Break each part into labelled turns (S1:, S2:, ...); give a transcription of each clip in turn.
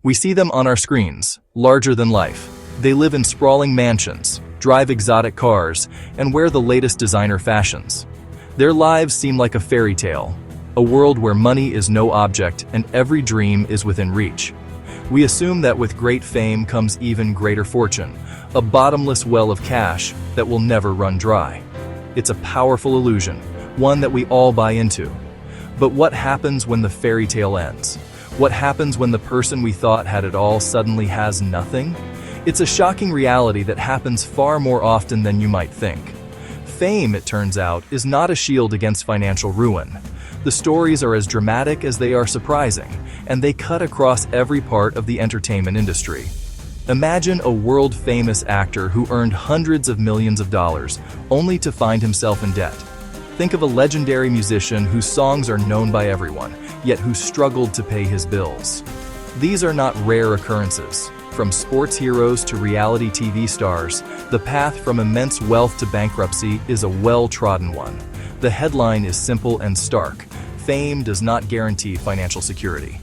S1: We see them on our screens, larger than life. They live in sprawling mansions, drive exotic cars, and wear the latest designer fashions. Their lives seem like a fairy tale, a world where money is no object and every dream is within reach. We assume that with great fame comes even greater fortune, a bottomless well of cash that will never run dry. It's a powerful illusion, one that we all buy into. But what happens when the fairy tale ends? What happens when the person we thought had it all suddenly has nothing? It's a shocking reality that happens far more often than you might think. Fame, it turns out, is not a shield against financial ruin. The stories are as dramatic as they are surprising, and they cut across every part of the entertainment industry. Imagine a world-famous actor who earned hundreds of millions of dollars, only to find himself in debt. Think of a legendary musician whose songs are known by everyone, yet who struggled to pay his bills. These are not rare occurrences. From sports heroes to reality TV stars, the path from immense wealth to bankruptcy is a well-trodden one. The headline is simple and stark: fame does not guarantee financial security.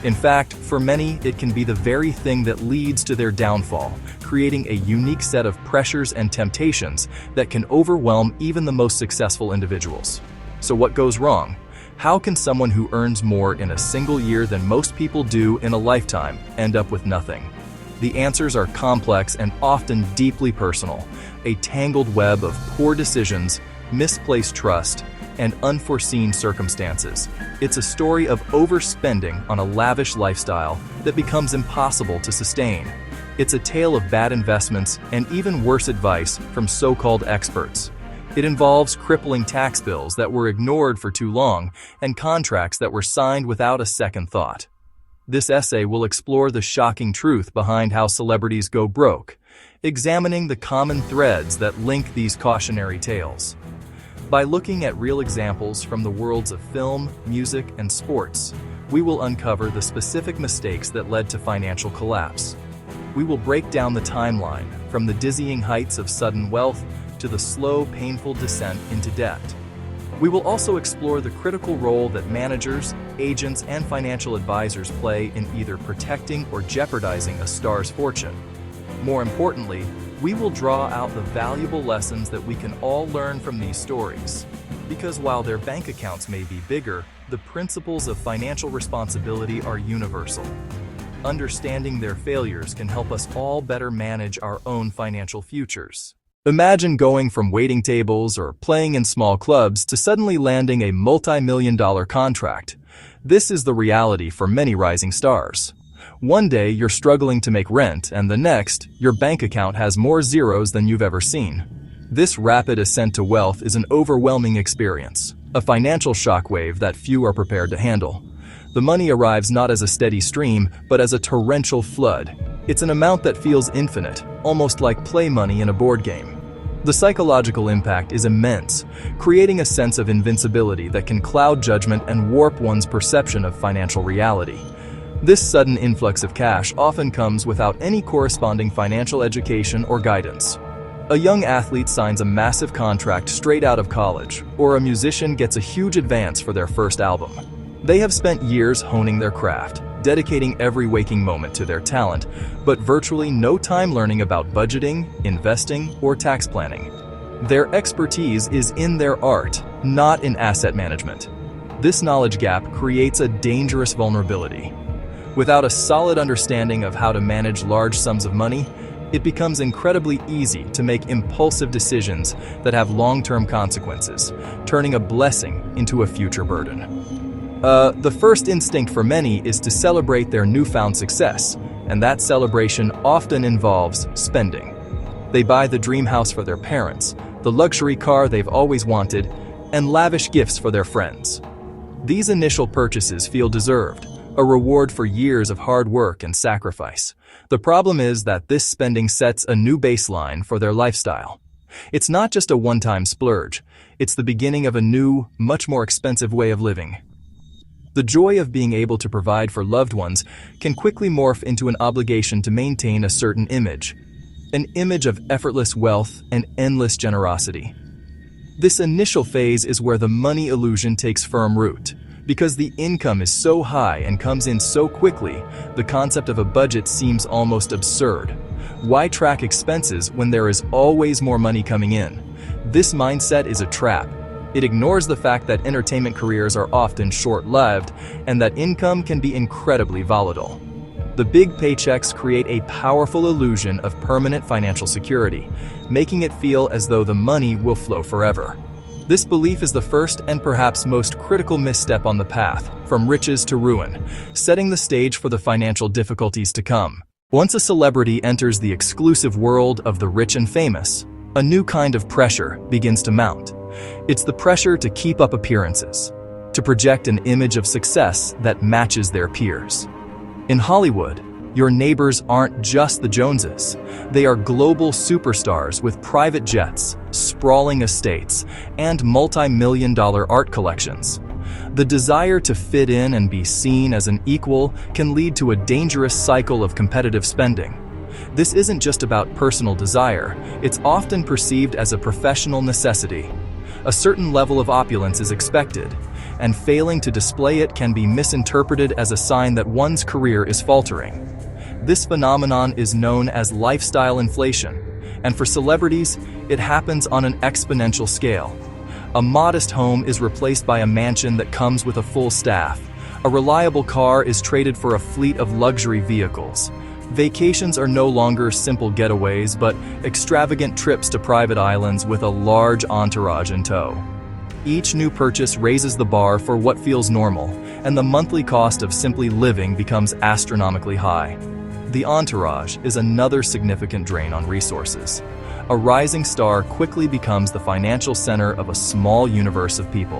S1: In fact, for many, it can be the very thing that leads to their downfall, creating a unique set of pressures and temptations that can overwhelm even the most successful individuals. So what goes wrong? How can someone who earns more in a single year than most people do in a lifetime end up with nothing? The answers are complex and often deeply personal, a tangled web of poor decisions, misplaced trust, and unforeseen circumstances. It's a story of overspending on a lavish lifestyle that becomes impossible to sustain. It's a tale of bad investments and even worse advice from so-called experts. It involves crippling tax bills that were ignored for too long and contracts that were signed without a second thought. This essay will explore the shocking truth behind how celebrities go broke, examining the common threads that link these cautionary tales. By looking at real examples from the worlds of film, music, and sports, we will uncover the specific mistakes that led to financial collapse. We will break down the timeline, from the dizzying heights of sudden wealth to the slow, painful descent into debt. We will also explore the critical role that managers, agents, and financial advisors play in either protecting or jeopardizing a star's fortune. More importantly, we will draw out the valuable lessons that we can all learn from these stories. Because while their bank accounts may be bigger, the principles of financial responsibility are universal. Understanding their failures can help us all better manage our own financial futures. Imagine going from waiting tables or playing in small clubs to suddenly landing a multi-million-dollar contract. This is the reality for many rising stars. One day you're struggling to make rent, and the next, your bank account has more zeros than you've ever seen. This rapid ascent to wealth is an overwhelming experience, a financial shockwave that few are prepared to handle. The money arrives not as a steady stream, but as a torrential flood. It's an amount that feels infinite, almost like play money in a board game. The psychological impact is immense, creating a sense of invincibility that can cloud judgment and warp one's perception of financial reality. This sudden influx of cash often comes without any corresponding financial education or guidance. A young athlete signs a massive contract straight out of college, or a musician gets a huge advance for their first album. They have spent years honing their craft, dedicating every waking moment to their talent, but virtually no time learning about budgeting, investing, or tax planning. Their expertise is in their art, not in asset management. This knowledge gap creates a dangerous vulnerability. Without a solid understanding of how to manage large sums of money, it becomes incredibly easy to make impulsive decisions that have long-term consequences, turning a blessing into a future burden. The first instinct for many is to celebrate their newfound success, and that celebration often involves spending. They buy the dream house for their parents, the luxury car they've always wanted, and lavish gifts for their friends. These initial purchases feel deserved, a reward for years of hard work and sacrifice. The problem is that this spending sets a new baseline for their lifestyle. It's not just a one-time splurge, it's the beginning of a new, much more expensive way of living. The joy of being able to provide for loved ones can quickly morph into an obligation to maintain a certain image, an image of effortless wealth and endless generosity. This initial phase is where the money illusion takes firm root. Because the income is so high and comes in so quickly, the concept of a budget seems almost absurd. Why track expenses when there is always more money coming in? This mindset is a trap. It ignores the fact that entertainment careers are often short-lived and that income can be incredibly volatile. The big paychecks create a powerful illusion of permanent financial security, making it feel as though the money will flow forever. This belief is the first and perhaps most critical misstep on the path, from riches to ruin, setting the stage for the financial difficulties to come. Once a celebrity enters the exclusive world of the rich and famous, a new kind of pressure begins to mount. It's the pressure to keep up appearances, to project an image of success that matches their peers. In Hollywood, your neighbors aren't just the Joneses. They are global superstars with private jets, sprawling estates, and multi-million-dollar art collections. The desire to fit in and be seen as an equal can lead to a dangerous cycle of competitive spending. This isn't just about personal desire, it's often perceived as a professional necessity. A certain level of opulence is expected, and failing to display it can be misinterpreted as a sign that one's career is faltering. This phenomenon is known as lifestyle inflation, and for celebrities, it happens on an exponential scale. A modest home is replaced by a mansion that comes with a full staff. A reliable car is traded for a fleet of luxury vehicles. Vacations are no longer simple getaways, but extravagant trips to private islands with a large entourage in tow. Each new purchase raises the bar for what feels normal, and the monthly cost of simply living becomes astronomically high. The entourage is another significant drain on resources. A rising star quickly becomes the financial center of a small universe of people.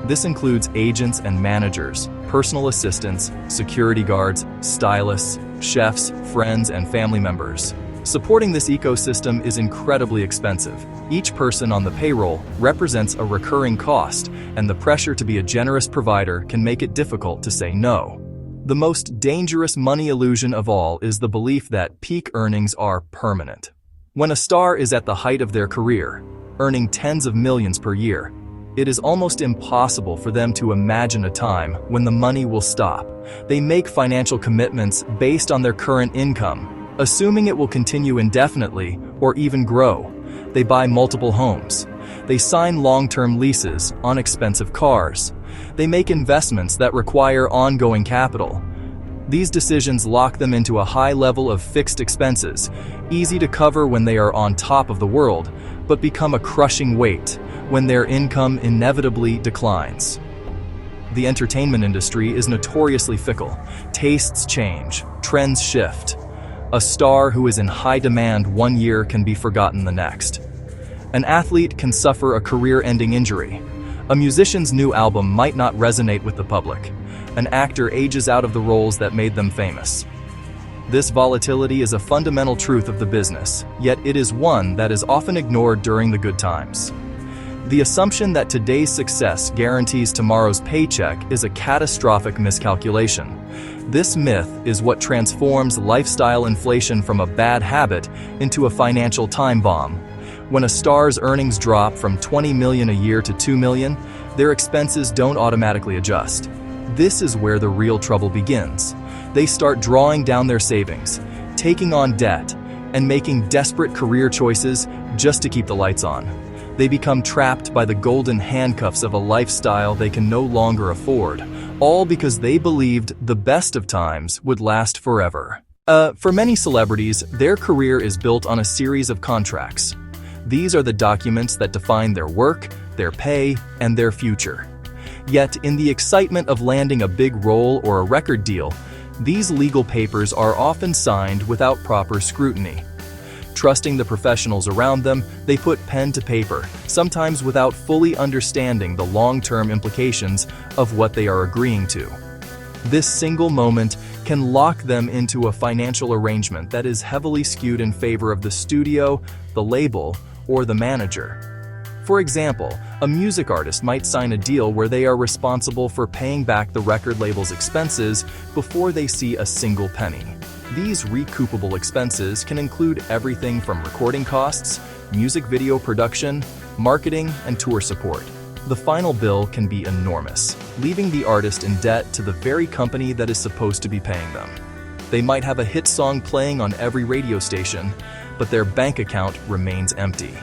S1: This includes agents and managers, personal assistants, security guards, stylists, chefs, friends, and family members. Supporting this ecosystem is incredibly expensive. Each person on the payroll represents a recurring cost, and the pressure to be a generous provider can make it difficult to say no. The most dangerous money illusion of all is the belief that peak earnings are permanent. When a star is at the height of their career, earning tens of millions per year, it is almost impossible for them to imagine a time when the money will stop. They make financial commitments based on their current income, assuming it will continue indefinitely or even grow. They buy multiple homes. They sign long-term leases on expensive cars. They make investments that require ongoing capital. These decisions lock them into a high level of fixed expenses, easy to cover when they are on top of the world, but become a crushing weight when their income inevitably declines. The entertainment industry is notoriously fickle. Tastes change, trends shift. A star who is in high demand one year can be forgotten the next. An athlete can suffer a career-ending injury. A musician's new album might not resonate with the public. An actor ages out of the roles that made them famous. This volatility is a fundamental truth of the business, yet it is one that is often ignored during the good times. The assumption that today's success guarantees tomorrow's paycheck is a catastrophic miscalculation. This myth is what transforms lifestyle inflation from a bad habit into a financial time bomb. When a star's earnings drop from $20 million a year to $2 million, their expenses don't automatically adjust. This is where the real trouble begins. They start drawing down their savings, taking on debt, and making desperate career choices just to keep the lights on. They become trapped by the golden handcuffs of a lifestyle they can no longer afford, all because they believed the best of times would last forever. For many celebrities, their career is built on a series of contracts. These are the documents that define their work, their pay, and their future. Yet, in the excitement of landing a big role or a record deal, these legal papers are often signed without proper scrutiny. Trusting the professionals around them, they put pen to paper, sometimes without fully understanding the long-term implications of what they are agreeing to. This single moment can lock them into a financial arrangement that is heavily skewed in favor of the studio, the label, or the manager. For example, a music artist might sign a deal where they are responsible for paying back the record label's expenses before they see a single penny. These recoupable expenses can include everything from recording costs, music video production, marketing, and tour support. The final bill can be enormous, leaving the artist in debt to the very company that is supposed to be paying them. They might have a hit song playing on every radio station, but their bank account remains empty.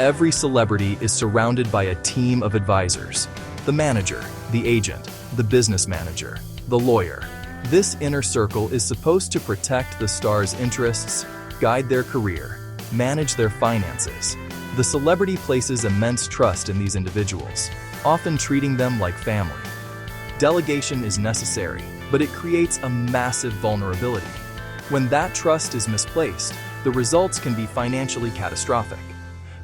S1: Every celebrity is surrounded by a team of advisors: the manager, the agent, the business manager, the lawyer. This inner circle is supposed to protect the star's interests, guide their career, manage their finances. The celebrity places immense trust in these individuals, often treating them like family. Delegation is necessary, but it creates a massive vulnerability. When that trust is misplaced, the results can be financially catastrophic.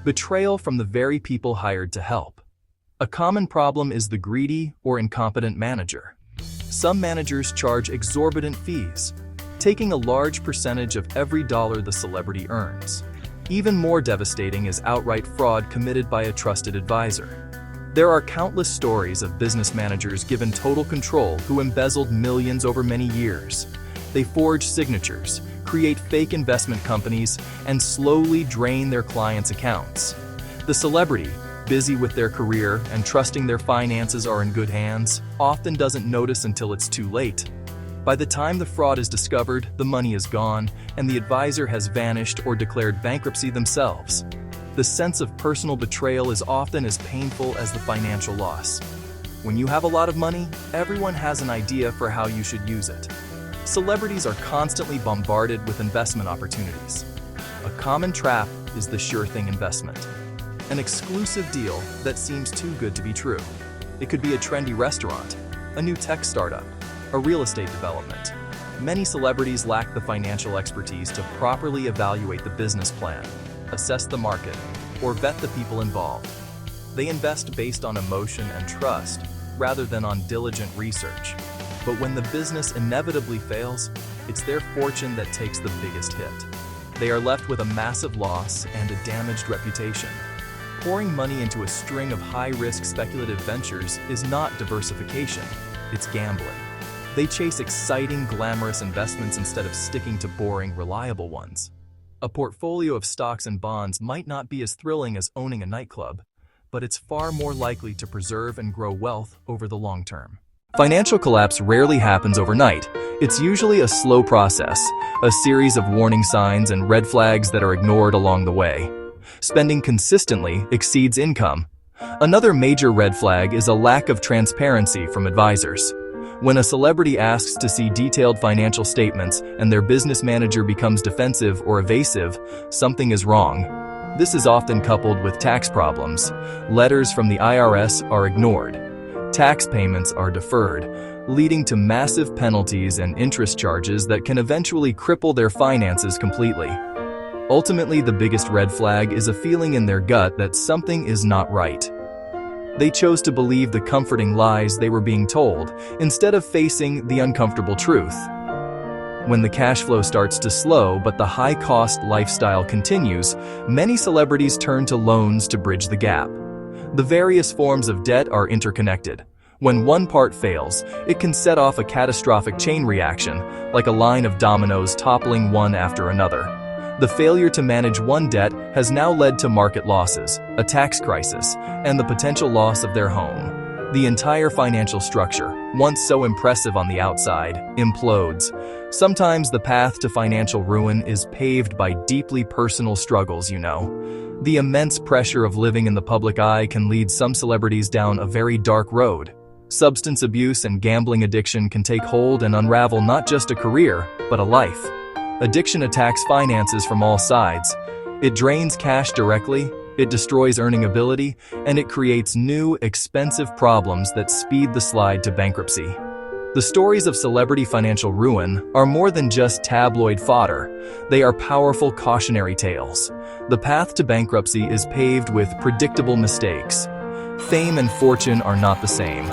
S1: Betrayal from the very people hired to help. A common problem is the greedy or incompetent manager. Some managers charge exorbitant fees, taking a large percentage of every dollar the celebrity earns. Even more devastating is outright fraud committed by a trusted advisor. There are countless stories of business managers given total control who embezzled millions over many years. They forge signatures, create fake investment companies, and slowly drain their clients' accounts. The celebrity, busy with their career and trusting their finances are in good hands, often doesn't notice until it's too late. By the time the fraud is discovered, the money is gone, and the advisor has vanished or declared bankruptcy themselves. The sense of personal betrayal is often as painful as the financial loss. When you have a lot of money, everyone has an idea for how you should use it. Celebrities are constantly bombarded with investment opportunities. A common trap is the sure thing investment. An exclusive deal that seems too good to be true. It could be a trendy restaurant, a new tech startup, a real estate development. Many celebrities lack the financial expertise to properly evaluate the business plan, assess the market, or vet the people involved. They invest based on emotion and trust rather than on diligent research. But when the business inevitably fails, it's their fortune that takes the biggest hit. They are left with a massive loss and a damaged reputation. Pouring money into a string of high-risk speculative ventures is not diversification, it's gambling. They chase exciting, glamorous investments instead of sticking to boring, reliable ones. A portfolio of stocks and bonds might not be as thrilling as owning a nightclub, but it's far more likely to preserve and grow wealth over the long term. Financial collapse rarely happens overnight. It's usually a slow process, a series of warning signs and red flags that are ignored along the way. Spending consistently exceeds income. Another major red flag is a lack of transparency from advisors. When a celebrity asks to see detailed financial statements and their business manager becomes defensive or evasive, something is wrong. This is often coupled with tax problems. Letters from the IRS are ignored. Tax payments are deferred, leading to massive penalties and interest charges that can eventually cripple their finances completely. Ultimately, the biggest red flag is a feeling in their gut that something is not right. They chose to believe the comforting lies they were being told, instead of facing the uncomfortable truth. When the cash flow starts to slow but the high-cost lifestyle continues, many celebrities turn to loans to bridge the gap. The various forms of debt are interconnected. When one part fails, it can set off a catastrophic chain reaction, like a line of dominoes toppling one after another. The failure to manage one debt has now led to market losses, a tax crisis, and the potential loss of their home. The entire financial structure, once so impressive on the outside, implodes. Sometimes the path to financial ruin is paved by deeply personal struggles, you know. The immense pressure of living in the public eye can lead some celebrities down a very dark road. Substance abuse and gambling addiction can take hold and unravel not just a career, but a life. Addiction attacks finances from all sides. It drains cash directly, it destroys earning ability, and it creates new, expensive problems that speed the slide to bankruptcy. The stories of celebrity financial ruin are more than just tabloid fodder. They are powerful cautionary tales. The path to bankruptcy is paved with predictable mistakes. Fame and fortune are not the same.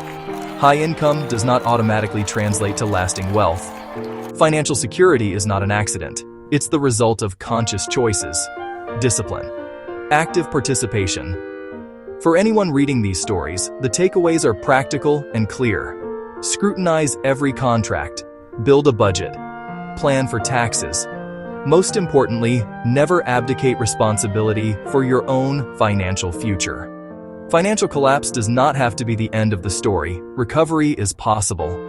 S1: High income does not automatically translate to lasting wealth. Financial security is not an accident. It's the result of conscious choices. Discipline. Active participation. For anyone reading these stories, the takeaways are practical and clear. Scrutinize every contract. Build a budget. Plan for taxes. Most importantly, never abdicate responsibility for your own financial future. Financial collapse does not have to be the end of the story. Recovery is possible.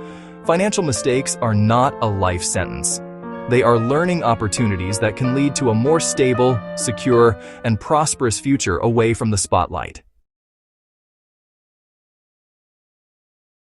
S1: Financial mistakes are not a life sentence. They are learning opportunities that can lead to a more stable, secure, and prosperous future away from the spotlight.